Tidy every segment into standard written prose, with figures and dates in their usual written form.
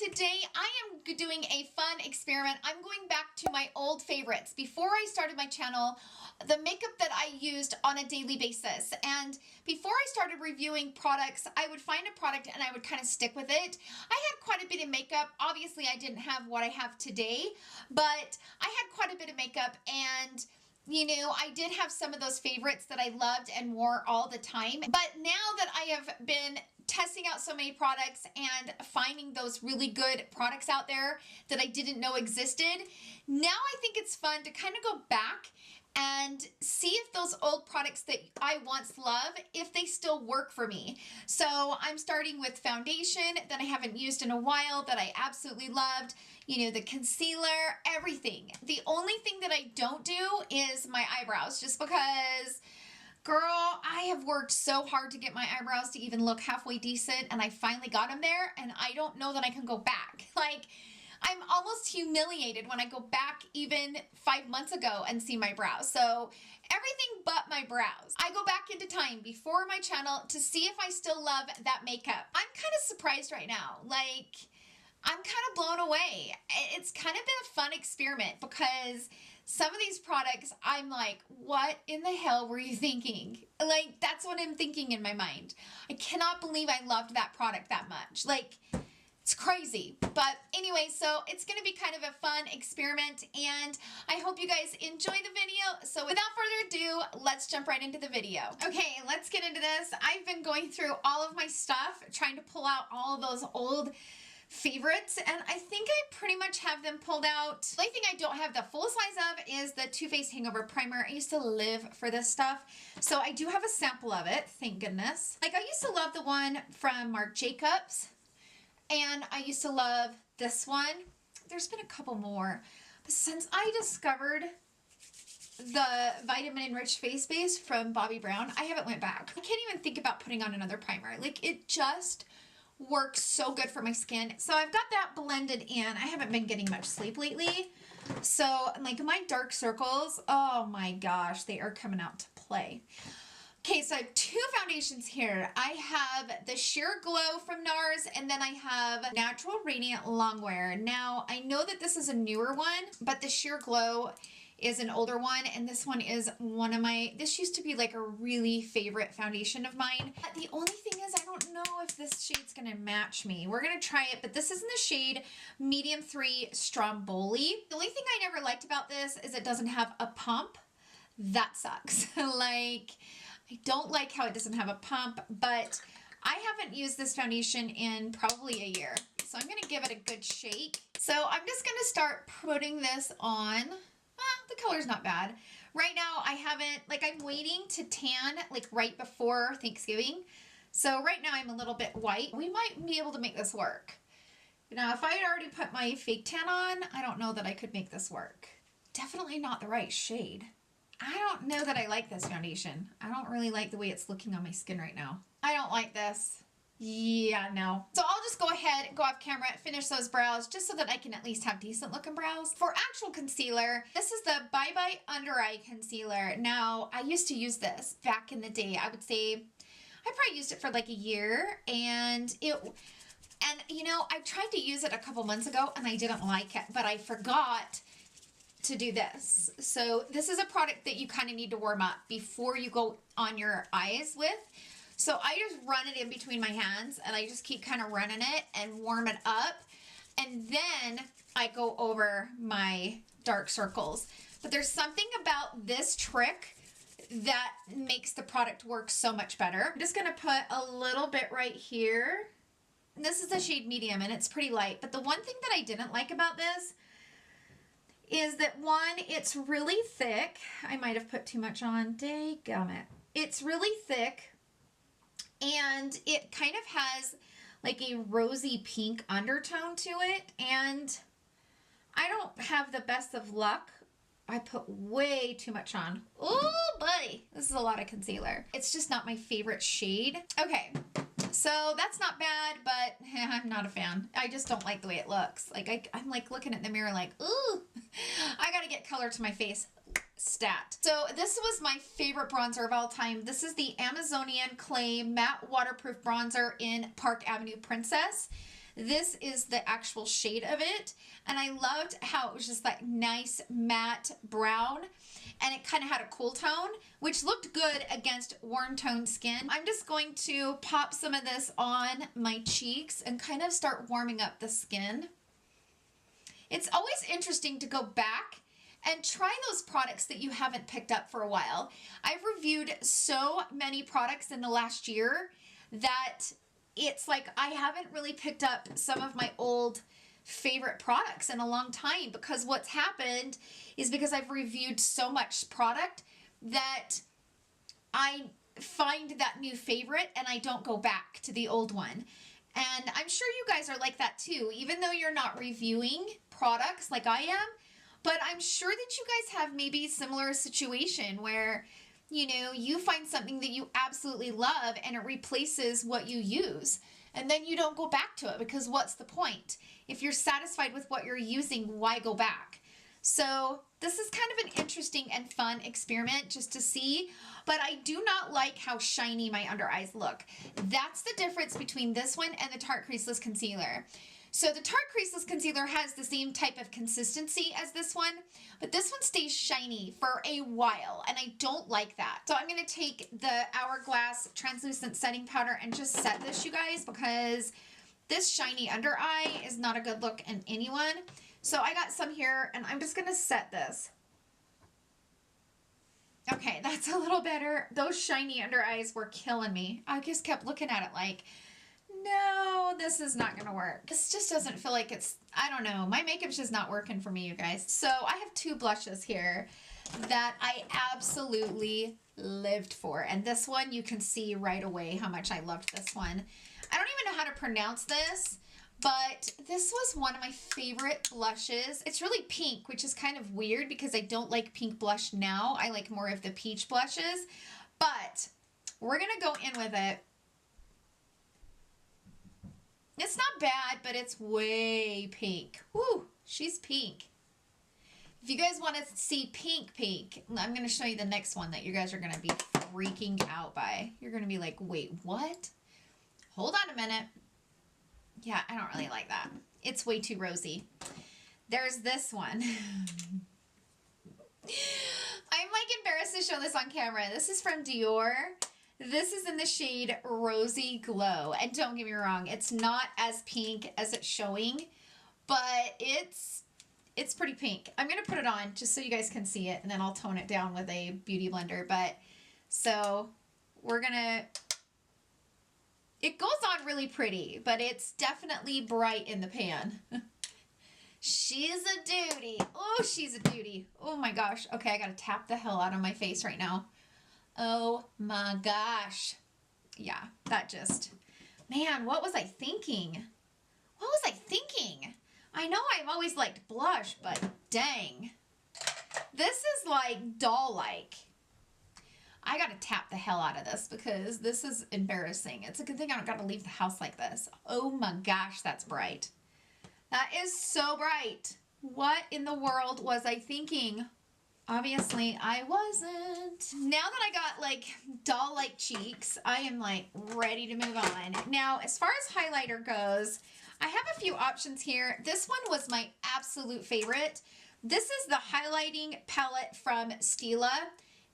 today I am doing a fun experiment. I'm going back to my old favorites. Before I started my channel, the makeup that I used on a daily basis. And before I started reviewing products, I would find a product and I would kind of stick with it. I had quite a bit of makeup. Obviously, I didn't have what I have today, but I had quite a bit of makeup, and you know, I did have some of those favorites that I loved and wore all the time. But now that I have been testing out so many products and finding those really good products out there that I didn't know existed, now I think it's fun to kind of go back and see if those old products that I once loved, if they still work for me. So I'm starting with foundation that I haven't used in a while that I absolutely loved. You know, the concealer, everything. The only thing that I don't do is my eyebrows, just because, girl, I have worked so hard to get my eyebrows to even look halfway decent, and I finally got them there, and I don't know that I can go back. Like, I'm almost humiliated when I go back even 5 months ago and see my brows. So everything but my brows. I go back into time before my channel to see if I still love that makeup. I'm kind of surprised right now. Like, I'm kind of blown away. It's kind of been a fun experiment because some of these products, I'm like, what in the hell were you thinking? Like, that's what I'm thinking in my mind. I cannot believe I loved that product that much. Like, it's crazy. But anyway, so it's going to be kind of a fun experiment, and I hope you guys enjoy the video. So without further ado, let's jump right into the video. Okay, let's get into this. I've been going through all of my stuff, trying to pull out all of those old favorites, and I think I pretty much have them pulled out. The only thing I don't have the full size of is the Too Faced Hangover Primer. I used to live for this stuff, so I do have a sample of it, thank goodness. Like, I used to love the one from Marc Jacobs, and I used to love this one. There's been a couple more, but since I discovered the Vitamin Enriched Face Base from Bobbi Brown, I haven't went back. I can't even think about putting on another primer. Like, it just works so good for my skin. So I've got that blended in. I haven't been getting much sleep lately. So, like, my dark circles, oh my gosh, they are coming out to play. Okay, so I have two foundations here. I have the Sheer Glow from Nars, and then I have Natural Radiant Longwear. Now, I know that this is a newer one, but the Sheer Glow is an older one, and this one is one of my, this used to be like a really favorite foundation of mine. But the only thing is, I don't know if this shade's gonna match me. We're gonna try it, but this is in the shade Medium 3 Stromboli. The only thing I never liked about this is it doesn't have a pump. That sucks. Like, I don't like how it doesn't have a pump, but I haven't used this foundation in probably a year. So I'm gonna give it a good shake. So I'm just gonna start putting this on. The color's not bad. Right now, I haven't, like, I'm waiting to tan, like, right before Thanksgiving. So right now, I'm a little bit white. We might be able to make this work. Now, if I had already put my fake tan on, I don't know that I could make this work. Definitely not the right shade. I don't know that I like this foundation. I don't really like the way it's looking on my skin right now. I don't like this. Yeah, no. So I'll just go ahead and go off camera, finish those brows, just so that I can at least have decent looking brows. For actual concealer, this is the Bye Bye Undereye Concealer. Now, I used to use this back in the day. I would say I probably used it for like a year, and you know, I tried to use it a couple months ago and I didn't like it, but I forgot to do this. So this is a product that you kind of need to warm up before you go on your eyes with. So I just run it in between my hands, and I just keep kind of running it and warm it up. And then I go over my dark circles. But there's something about this trick that makes the product work so much better. I'm just going to put a little bit right here. And this is the shade Medium, and it's pretty light. But the one thing that I didn't like about this is that, one, it's really thick. I might have put too much on. Dadgummit. It's really thick. And it kind of has like a rosy pink undertone to it. And I don't have the best of luck. I put way too much on. Oh, buddy. This is a lot of concealer. It's just not my favorite shade. Okay. So that's not bad, but I'm not a fan. I just don't like the way it looks. Like, I'm like looking at the mirror like, ooh, I gotta get color to my face. Stat. So this was my favorite bronzer of all time. This is the Amazonian Clay Matte Waterproof Bronzer in Park Avenue Princess. This is the actual shade of it, and I loved how it was just that nice matte brown, and it kind of had a cool tone, which looked good against warm toned skin. I'm just going to pop some of this on my cheeks and kind of start warming up the skin. It's always interesting to go back and try those products that you haven't picked up for a while. I've reviewed so many products in the last year that it's like I haven't really picked up some of my old favorite products in a long time, because what's happened is because I've reviewed so much product that I find that new favorite and I don't go back to the old one. And I'm sure you guys are like that too, even though you're not reviewing products like I am. But I'm sure that you guys have maybe a similar situation where, you know, you find something that you absolutely love and it replaces what you use. And then you don't go back to it, because what's the point? If you're satisfied with what you're using, why go back? So this is kind of an interesting and fun experiment just to see. But I do not like how shiny my under eyes look. That's the difference between this one and the Tarte Creaseless Concealer. So the Tarte Creaseless Concealer has the same type of consistency as this one, but this one stays shiny for a while, and I don't like that. So I'm going to take the Hourglass Translucent Setting Powder and just set this, you guys, because this shiny under eye is not a good look in anyone. So I got some here, and I'm just going to set this. Okay, that's a little better. Those shiny under eyes were killing me. I just kept looking at it like, no, this is not going to work. This just doesn't feel like it's, I don't know. My makeup's just not working for me, you guys. So I have two blushes here that I absolutely lived for. And this one, you can see right away how much I loved this one. I don't even know how to pronounce this, but this was one of my favorite blushes. It's really pink, which is kind of weird because I don't like pink blush now. I like more of the peach blushes, but we're going to go in with it. It's not bad, but it's way pink. Woo, she's pink. If you guys want to see pink, I'm going to show you the next one that you guys are going to be freaking out by. You're going to be like, wait, what? Hold on a minute. Yeah, I don't really like that. It's way too rosy. There's this one. I'm like embarrassed to show this on camera. This is from Dior. This is in the shade Rosy Glow. And don't get me wrong, it's not as pink as it's showing, but it's pretty pink. I'm going to put it on just so you guys can see it, and then I'll tone it down with a beauty blender. But so we're going to, it goes on really pretty, but it's definitely bright in the pan. She's a duty. Oh, she's a duty. Oh my gosh. Okay, I got to tap the hell out of my face right now. Oh my gosh. Yeah, that just, man, what was I thinking? What was I thinking? I know I've always liked blush, but dang. This is like doll-like. I gotta tap the hell out of this because this is embarrassing. It's a good thing I don't gotta leave the house like this. Oh my gosh, that's bright. That is so bright. What in the world was I thinking? Obviously, I wasn't. Now that I got like doll-like cheeks, I am like ready to move on. Now, as far as highlighter goes, I have a few options here. This one was my absolute favorite. This is the highlighting palette from Stila.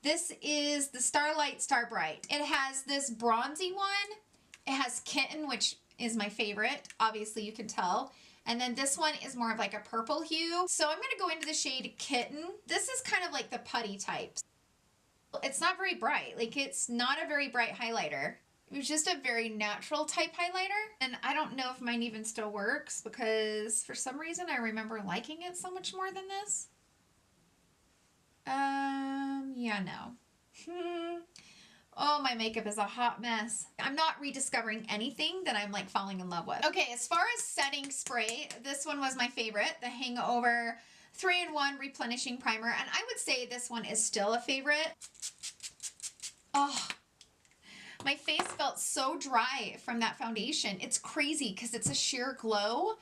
This is the Starlight Star Bright. It has this bronzy one. It has Kitten, which is my favorite. Obviously, you can tell. And then this one is more of like a purple hue. So I'm going to go into the shade Kitten. This is kind of like the putty type. It's not very bright. Like, it's not a very bright highlighter. It was just a very natural type highlighter. And I don't know if mine even still works because for some reason I remember liking it so much more than this. Yeah, no. Oh, my makeup is a hot mess. I'm not rediscovering anything that I'm like falling in love with. Okay, as far as setting spray, this one was my favorite, the Hangover 3-in-1 Replenishing Primer. And I would say this one is still a favorite. Oh, my face felt so dry from that foundation. It's crazy because it's a sheer glow,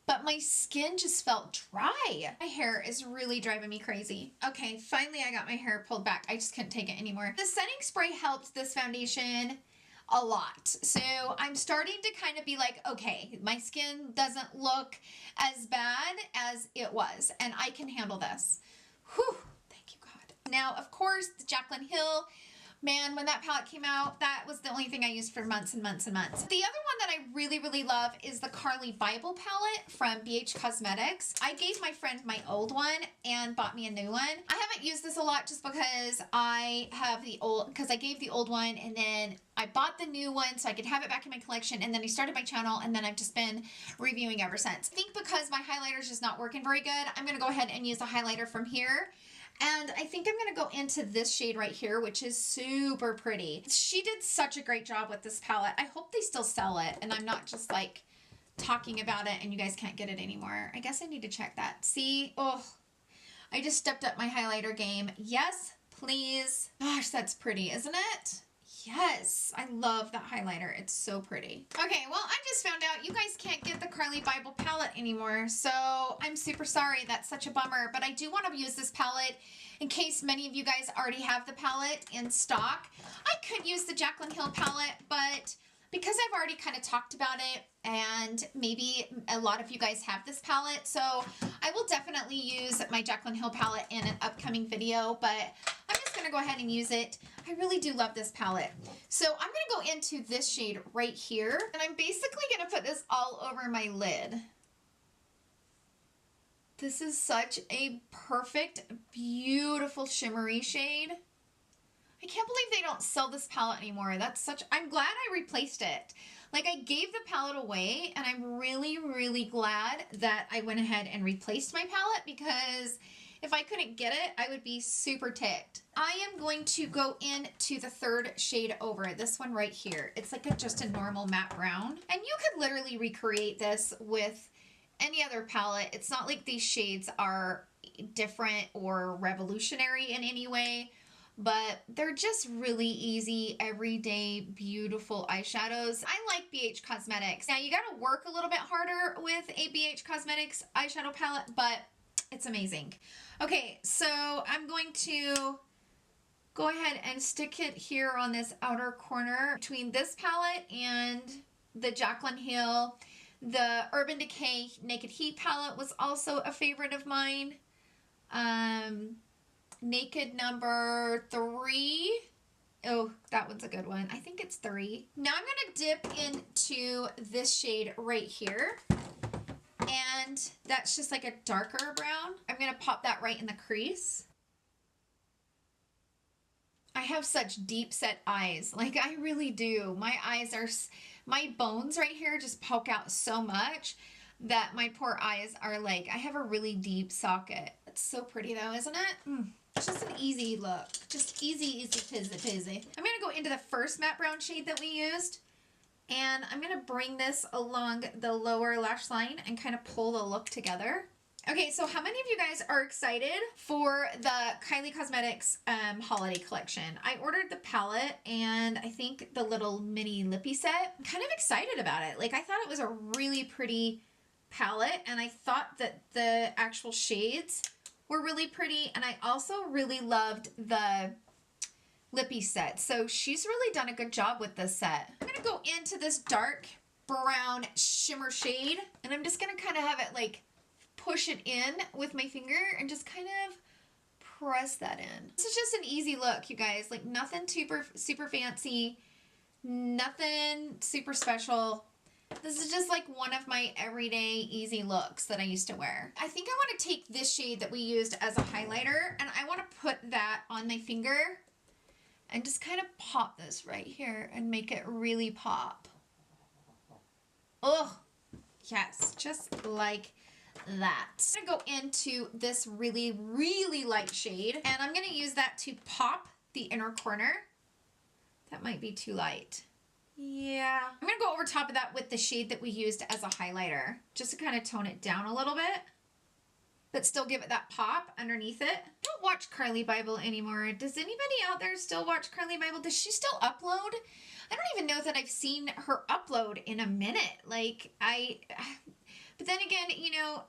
but my skin just felt dry. My hair is really driving me crazy. Okay, finally I got my hair pulled back. I just couldn't take it anymore. The setting spray helped this foundation a lot. So I'm starting to kind of be like, okay, my skin doesn't look as bad as it was, and I can handle this. Whew, thank you, God. Now, of course, the Jaclyn Hill. Man, when that palette came out, that was the only thing I used for months and months and months. The other one that I really, really love is the Carly Bible palette from BH Cosmetics. I gave my friend my old one and bought me a new one. I haven't used this a lot just because I have the old, because I gave the old one and then I bought the new one so I could have it back in my collection, and then I started my channel, and then I've just been reviewing ever since. I think because my highlighter's just not working very good, I'm going to go ahead and use a highlighter from here. And I think I'm going to go into this shade right here, which is super pretty. She did such a great job with this palette. I hope they still sell it, and I'm not just like talking about it and you guys can't get it anymore. I guess I need to check that. See? Oh, I just stepped up my highlighter game. Yes, please. Gosh, that's pretty, isn't it? Yes, I love that highlighter. It's so pretty. Okay, well, I just found out you guys can't get the Carly Bible palette anymore, so I'm super sorry. That's such a bummer, but I do want to use this palette in case many of you guys already have the palette in stock. I could use the Jaclyn Hill palette, but because I've already kind of talked about it, and maybe a lot of you guys have this palette, so I will definitely use my Jaclyn Hill palette in an upcoming video, but I'm just going to go ahead and use it. I really do love this palette. So I'm going to go into this shade right here, and I'm basically going to put this all over my lid. This is such a perfect, beautiful shimmery shade. I can't believe they don't sell this palette anymore. That's such, I'm glad I replaced it. Like, I gave the palette away, and I'm really, really glad that I went ahead and replaced my palette, because if I couldn't get it, I would be super ticked. I am going to go into the third shade over, this one right here. It's like just a normal matte brown. And you could literally recreate this with any other palette. It's not like these shades are different or revolutionary in any way, but they're just really easy, everyday, beautiful eyeshadows. I like BH Cosmetics. Now, you gotta work a little bit harder with a BH Cosmetics eyeshadow palette, but it's amazing. Okay, so I'm going to go ahead and stick it here on this outer corner between this palette and the Jaclyn Hill. The Urban Decay Naked Heat palette was also a favorite of mine. Naked number 3. Oh, that one's a good one. I think it's 3. Now I'm going to dip into this shade right here. And that's just like a darker brown. I'm going to pop that right in the crease. I have such deep set eyes. Like, I really do. My eyes are, my bones right here just poke out so much that my poor eyes are like, I have a really deep socket. It's so pretty though, isn't it? It's just an easy look. Just easy peasy. I'm going to go into the first matte brown shade that we used. And I'm going to bring this along the lower lash line and kind of pull the look together. Okay, so how many of you guys are excited for the Kylie Cosmetics holiday collection? I ordered the palette and I think the little mini lippy set. I'm kind of excited about it. Like, I thought it was a really pretty palette, and I thought that the actual shades were really pretty, and I also really loved the lippy set. So she's really done a good job with this set. I'm gonna go into this dark brown shimmer shade, and I'm just gonna kind of have it like push it in with my finger and just kind of press that in. This is just an easy look, you guys. Like, nothing super fancy, nothing super special. This is just like one of my everyday easy looks that I used to wear. I think I want to take this shade that we used as a highlighter, and I want to put that on my finger and just kind of pop this right here and make it really pop. Oh, yes, just like that. I'm gonna go into this really, really light shade, and I'm gonna use that to pop the inner corner. That might be too light. Yeah. I'm gonna go over top of that with the shade that we used as a highlighter, just to kind of tone it down a little bit, but still give it that pop underneath it. I don't watch Carly Bible anymore. Does anybody out there still watch Carly Bible? Does she still upload? I don't even know that I've seen her upload in a minute. Like, but then again, you know,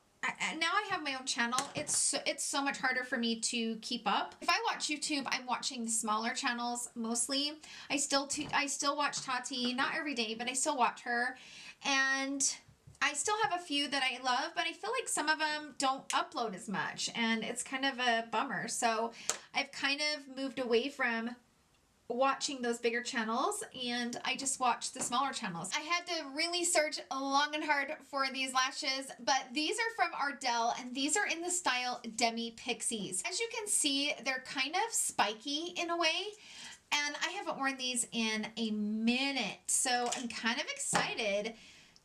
now I have my own channel. It's so much harder for me to keep up. If I watch YouTube, I'm watching the smaller channels mostly. I still watch Tati, not every day, but I still watch her. And I still have a few that I love, but I feel like some of them don't upload as much, and it's kind of a bummer. So I've kind of moved away from watching those bigger channels, and I just watch the smaller channels. I had to really search long and hard for these lashes, but these are from Ardell, and these are in the style Demi Pixies. As you can see, they're kind of spiky in a way, and I haven't worn these in a minute, so I'm kind of excited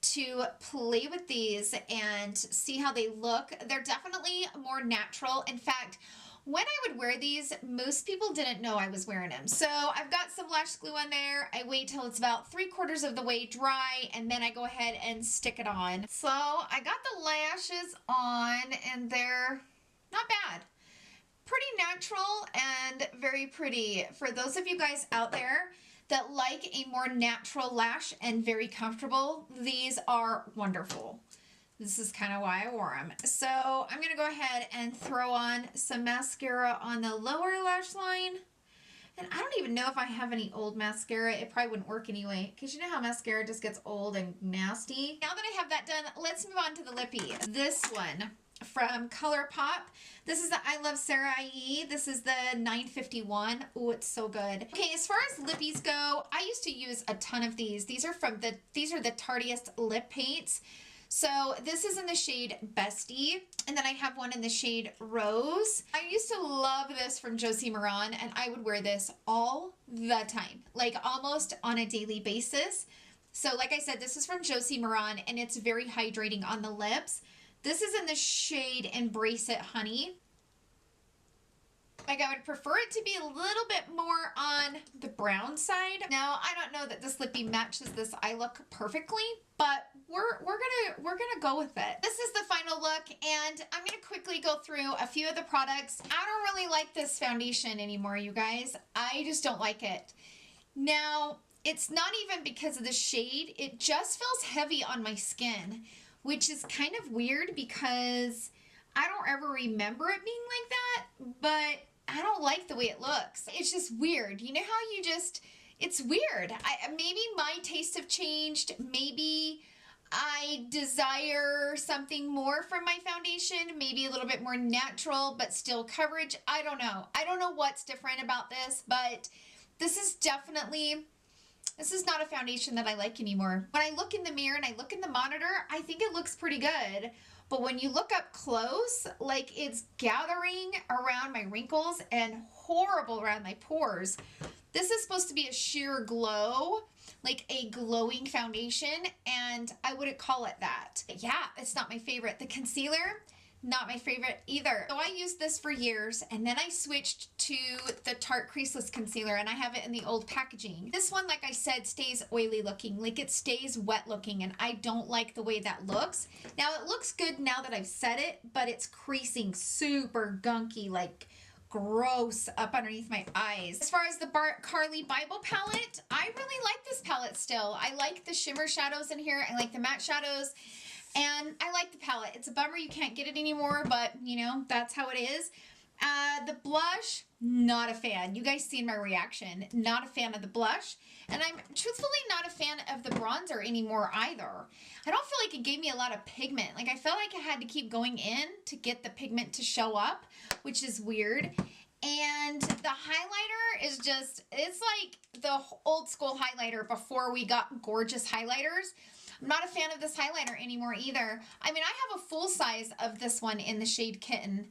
to play with these and see how they look. They're definitely more natural. In fact, when I would wear these, most people didn't know I was wearing them. So I've got some lash glue on there. I wait till it's about 3/4 of the way dry, and then I go ahead and stick it on. So I got the lashes on, and they're not bad. Pretty natural and very pretty. For those of you guys out there that like a more natural lash and very comfortable, these are wonderful. This is kind of why I wore them. So I'm going to go ahead and throw on some mascara on the lower lash line. And I don't even know if I have any old mascara. It probably wouldn't work anyway, because you know how mascara just gets old and nasty. Now that I have that done, let's move on to the lippy. This one from Colourpop. This is the I Love Sarah IE. This is the 951. Oh, it's so good. Okay, as far as lippies go, I used to use a ton of these. These are the Tardiest lip paints. So this is in the shade Bestie, and then I have one in the shade Rose. I used to love this from Josie Maran, and I would wear this all the time, like almost on a daily basis. So like I said, this is from Josie Maran, and it's very hydrating on the lips. This is in the shade Embrace It Honey. Like, I would prefer it to be a little bit more on the brown side. Now, I don't know that this lippy matches this eye look perfectly, but we're gonna go with it. This is the final look, and I'm gonna quickly go through a few of the products. I don't really like this foundation anymore, you guys. I just don't like it. Now, it's not even because of the shade. It just feels heavy on my skin, which is kind of weird because I don't ever remember it being like that, but I don't like the way it looks. It's just weird. You know how you just, it's weird. Maybe my tastes have changed. Maybe I desire something more from my foundation, maybe a little bit more natural, but still coverage. I don't know. I don't know what's different about this, but this is definitely, this is not a foundation that I like anymore. When I look in the mirror and I look in the monitor, I think it looks pretty good. But when you look up close, like, it's gathering around my wrinkles and horrible around my pores. This is supposed to be a sheer glow, like a glowing foundation, and I wouldn't call it that. But yeah, it's not my favorite. The concealer, not my favorite either. So I used this for years, and then I switched to the Tarte Creaseless Concealer, and I have it in the old packaging. This one, like I said, stays oily looking, like it stays wet looking, and I don't like the way that looks. Now, it looks good now that I've set it, but it's creasing super gunky, like gross up underneath my eyes. As far as the Carly Bible palette, I really like this palette still. I like the shimmer shadows in here. I like the matte shadows. And I like the palette. It's a bummer you can't get it anymore, but, you know, that's how it is. The blush, not a fan. You guys seen my reaction. Not a fan of the blush. And I'm truthfully not a fan of the bronzer anymore either. I don't feel like it gave me a lot of pigment. Like, I felt like I had to keep going in to get the pigment to show up, which is weird. And the highlighter is just, it's like the old school highlighter before we got gorgeous highlighters. I'm not a fan of this highlighter anymore either. I mean, I have a full size of this one in the shade Kitten,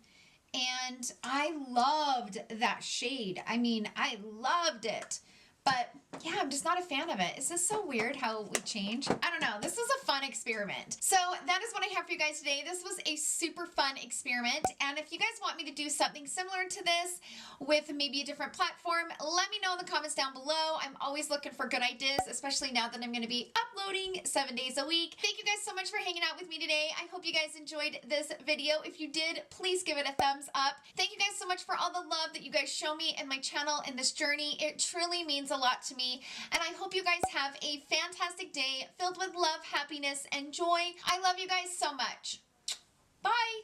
and I loved that shade. I mean, I loved it. But yeah, I'm just not a fan of it. Is this so weird how we change? I don't know. This is a fun experiment. So that is what I have for you guys today. This was a super fun experiment. And if you guys want me to do something similar to this with maybe a different platform, let me know in the comments down below. I'm always looking for good ideas, especially now that I'm going to be uploading 7 days a week. Thank you guys so much for hanging out with me today. I hope you guys enjoyed this video. If you did, please give it a thumbs up. Thank you guys so much for all the love that you guys show me and my channel in this journey. It truly means a lot to me, and I hope you guys have a fantastic day filled with love, happiness, and joy. I love you guys so much. Bye!